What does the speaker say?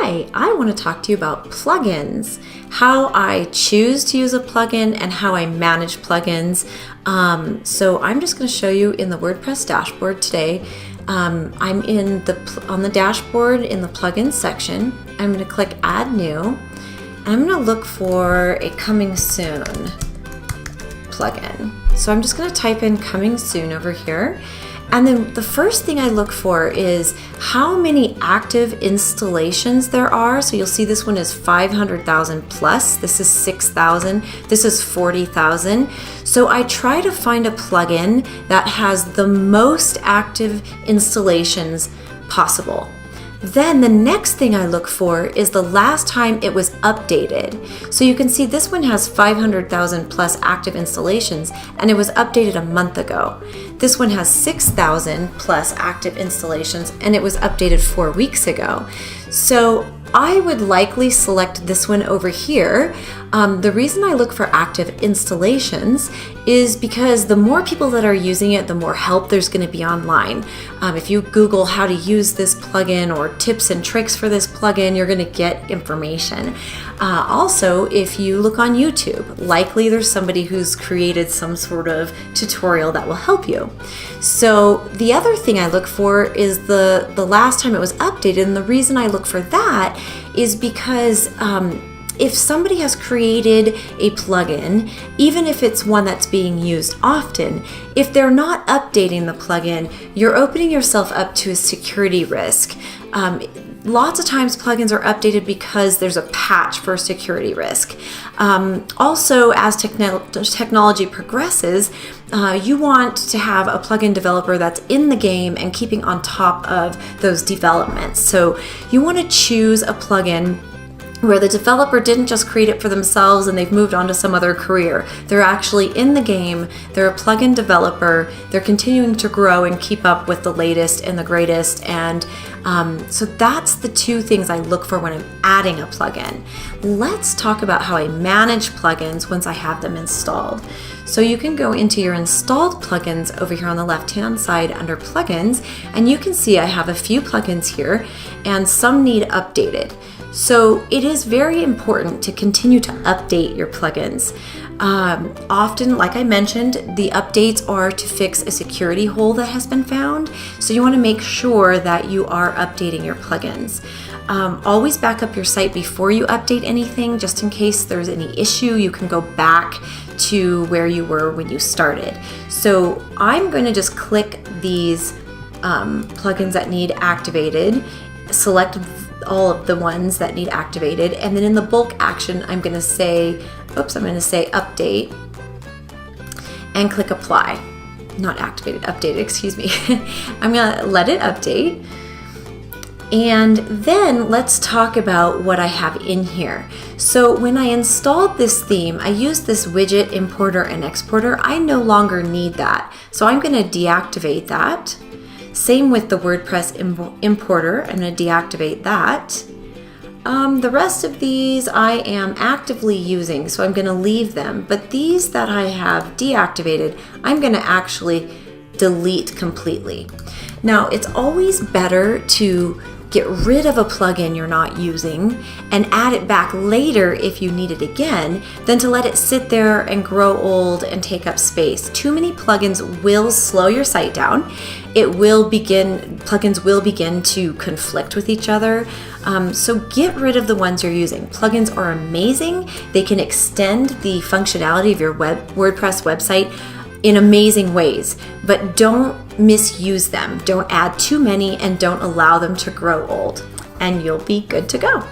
Hi, I want to talk to you about plugins, how I choose to use a plugin and how I manage plugins. So I'm just going to show you in the WordPress dashboard today. I'm on the dashboard in the plugins section. I'm going to click Add New, and I'm going to look for a Coming Soon plugin. So I'm just going to type in Coming Soon over here. And then the first thing I look for is how many active installations there are. So you'll see this one is 500,000 plus. This is 6,000. This is 40,000. So I try to find a plugin that has the most active installations possible. Then the next thing I look for is the last time it was updated. So you can see this one has 500,000 plus active installations, and it was updated a month ago. This one has 6,000 plus active installations, and it was updated 4 weeks ago. So I would likely select this one over here. The reason I look for active installations is because the more people that are using it, the more help there's going to be online. If you Google how to use this plugin or tips and tricks for this plugin, you're going to get information. Also, if you look on YouTube, likely there's somebody who's created some sort of tutorial that will help you. So the other thing I look for is the last time it was updated, and the reason I look for that is because if somebody has created a plugin, even if it's one that's being used often, if they're not updating the plugin, you're opening yourself up to a security risk. Lots of times plugins are updated because there's a patch for a security risk. Also, as technology progresses, you want to have a plugin developer that's in the game and keeping on top of those developments. So you want to choose a plugin where the developer didn't just create it for themselves and they've moved on to some other career. They're actually in the game, they're a plugin developer, they're continuing to grow and keep up with the latest and the greatest. And so that's the two things I look for when I'm adding a plugin. Let's talk about how I manage plugins once I have them installed. So you can go into your installed plugins over here on the left-hand side under plugins, and you can see I have a few plugins here and some need updated. So it is very important to continue to update your plugins. Often, like I mentioned, the updates are to fix a security hole that has been found. So you want to make sure that you are updating your plugins. Always back up your site before you update anything, just in case there's any issue. You can go back to where you were when you started. So I'm going to just click these plugins that need activated, select all of the ones that need activated, and then in the bulk action I'm going to say update and click apply. Not activated, updated, excuse me. I'm going to let it update. And then let's talk about what I have in here. So when I installed this theme, I used this widget importer and exporter. I no longer need that. So I'm going to deactivate that. Same with the WordPress importer, I'm going to deactivate that. The rest of these I am actively using, so I'm going to leave them. But these that I have deactivated, I'm going to actually delete completely. Now, it's always better to get rid of a plugin you're not using and add it back later if you need it again than to let it sit there and grow old and take up space. Too many plugins will slow your site down. Plugins will begin to conflict with each other. So get rid of the ones you're using. Plugins are amazing. They can extend the functionality of your WordPress website in amazing ways, but don't misuse them. Don't add too many and don't allow them to grow old, and you'll be good to go.